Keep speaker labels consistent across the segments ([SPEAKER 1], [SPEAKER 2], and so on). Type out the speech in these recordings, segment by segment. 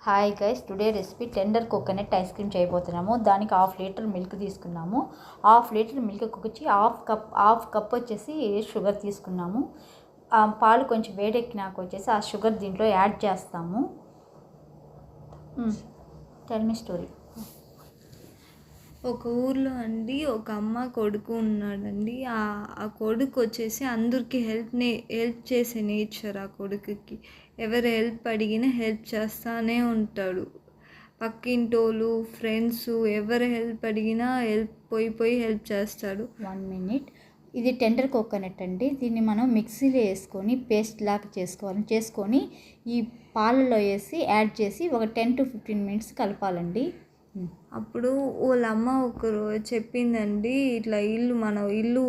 [SPEAKER 1] Hi guys, today recipe tender coconut ice cream చేయబోతున్నాము. దానికి 1/2 litre milk తీసుకున్నాము. 1/2 litre milk వచ్చి హాఫ్ కప్ వచ్చేసి షుగర్ తీసుకున్నాము. పాలు కొంచెం వేడెక్కినాక వచ్చేసి ఆ షుగర్ దీంట్లో యాడ్ చేస్తాము. Tell me story.
[SPEAKER 2] ఒక ఊర్లో అండి ఒక అమ్మ కొడుకు ఉన్నాడండి. ఆ కొడుకు వచ్చేసి అందరికి హెల్ప్ చేసే నేచర్. ఆ కొడుకుకి ఎవరు హెల్ప్ అడిగినా హెల్ప్ చేస్తానే ఉంటాడు. పక్కింటోళ్ళు, ఫ్రెండ్స్ ఎవరు హెల్ప్ అడిగినా పోయి హెల్ప్ చేస్తాడు.
[SPEAKER 1] 1 minute. ఇది టెండర్ కోకోనట్ అండి. దీన్ని మనం మిక్సీలో వేసుకొని పేస్ట్ లాగా చేసుకొని ఈ పాలలో వేసి యాడ్ చేసి ఒక 10 to 15 minutes కలపాలండి.
[SPEAKER 2] అప్పుడు వాళ్ళమ్మ ఒకరోజు చెప్పిందండి, ఇట్లా మన ఇల్లు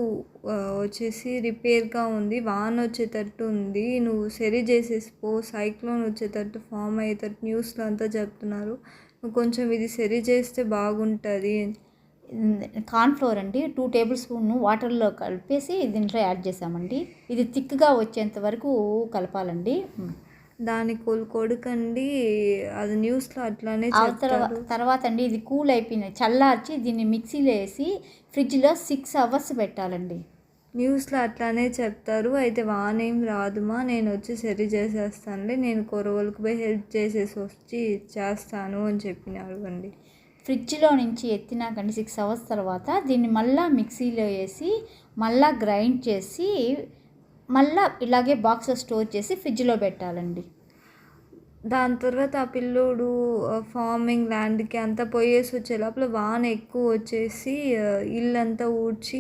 [SPEAKER 2] వచ్చేసి రిపేర్గా ఉంది, వాన వచ్చేటట్టు ఉంది, నువ్వు సరి చేసేసిపో, సైక్లోన్ వచ్చేటట్టు ఫామ్ అయ్యేటట్టు న్యూస్లో అంతా చెప్తున్నారు, నువ్వు కొంచెం ఇది సరి చేస్తే బాగుంటుంది.
[SPEAKER 1] కార్న్ఫ్లోర్ అండి 2 tablespoons వాటర్లో కలిపేసి దీంట్లో యాడ్ చేసామండి. ఇది థిక్గా వచ్చేంత వరకు కలపాలండి.
[SPEAKER 2] దాని కొడుకండి అది న్యూస్లో అట్లానే
[SPEAKER 1] తర్వాత అండి ఇది కూల్ అయిపోయింది, చల్లార్చి దీన్ని మిక్సీలో వేసి ఫ్రిడ్జ్లో 6 hours పెట్టాలండి.
[SPEAKER 2] న్యూస్లో అట్లానే చెప్తారు. అయితే వానేం రాదుమా, నేను వచ్చి సరి చేసేస్తానులే, నేను కొరవలకు పోయి హెల్ప్ చేసేసి వచ్చి చేస్తాను అని చెప్పినారు అండి.
[SPEAKER 1] ఫ్రిడ్జ్లో నుంచి ఎత్తినాకండి 6 hours తర్వాత దీన్ని మళ్ళీ మిక్సీలో వేసి మళ్ళీ గ్రైండ్ చేసి మళ్ళీ ఇలాగే బాక్స్లో స్టోర్ చేసి ఫ్రిడ్జ్లో పెట్టాలండి.
[SPEAKER 2] దాని తర్వాత ఆ పిల్లోడు ఫార్మింగ్ ల్యాండ్కి అంతా పోయేసి వచ్చే లోపల వాన ఎక్కువ వచ్చేసి ఇల్లంతా ఊడ్చి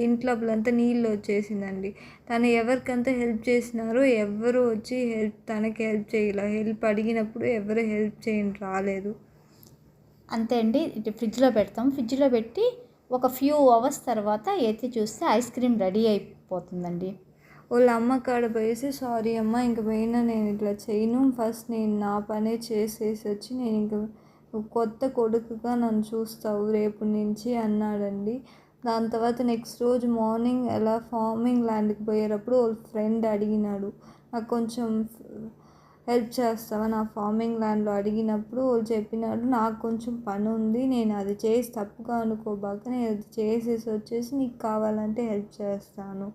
[SPEAKER 2] ఇంట్లోపలంతా నీళ్ళు వచ్చేసిందండి. తను ఎవరికంతా హెల్ప్ చేసినారో ఎవరు వచ్చి తనకి హెల్ప్ చేయలే. హెల్ప్ అడిగినప్పుడు ఎవరు హెల్ప్ చేయని రాలేదు.
[SPEAKER 1] అంతే అండి. ఫ్రిడ్జ్లో పెడతాం. ఫ్రిడ్జ్లో పెట్టి ఒక few hours తర్వాత ఎత్తి చూస్తే ఐస్ క్రీమ్ రెడీ అయిపోతుందండి.
[SPEAKER 2] వాళ్ళ అమ్మ కాడ పోయేసి, సారీ అమ్మ, ఇంక పోయినా నేను ఇట్లా చేయను, ఫస్ట్ నేను నా పనే చేసేసి వచ్చి నేను ఇంక కొత్త కొడుకుగా నన్ను చూస్తావు రేపు నుంచి అన్నాడండి. దాని తర్వాత నెక్స్ట్ రోజు మార్నింగ్ అలా ఫార్మింగ్ ల్యాండ్కి పోయేటప్పుడు వాళ్ళ ఫ్రెండ్ అడిగినాడు, నాకు కొంచెం హెల్ప్ చేస్తావా నా ఫార్మింగ్ ల్యాండ్లో అడిగినప్పుడు వాళ్ళు చెప్పినాడు, నాకు కొంచెం పని ఉంది, నేను అది చేసి తప్పుగా అనుకోబాక నేను అది చేసేసి వచ్చేసి నీకు కావాలంటే హెల్ప్ చేస్తాను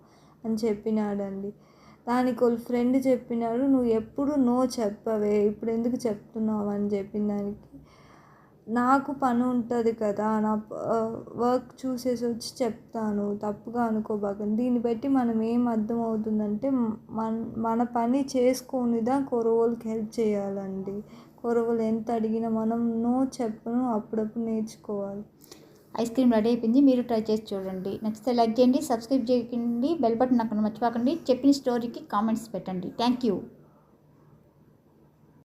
[SPEAKER 2] అని చెప్పినాడండి. దానికి వాళ్ళ ఫ్రెండ్ చెప్పినాడు, నువ్వు ఎప్పుడు నో చెప్పవే, ఇప్పుడు ఎందుకు చెప్తున్నావు అని చెప్పిన దానికి, నాకు పని ఉంటుంది కదా, నా వర్క్ చూసేసి వచ్చి చెప్తాను, తప్పుగా అనుకోబాకండి. దీన్ని బట్టి మనం ఏం అర్థం అవుతుందంటే మన పని చేసుకొనిదా కొరవోళ్ళకి హెల్ప్ చేయాలండి. కొరవోళ్ళు ఎంత అడిగినా మనం నో చెప్పను అప్పుడప్పుడు నేర్చుకోవాలి.
[SPEAKER 1] ఐస్ క్రీమ్ రెడీ అయిపోయింది. మీరు ట్రై చేసి చూడండి. నచ్చితే లైక్ చేయండి, సబ్స్క్రైబ్ చేయండి, బెల్ బటన్ అక్కడ మర్చిపోకండి. చెప్పిన స్టోరీకి కామెంట్స్ పెట్టండి. Thank you.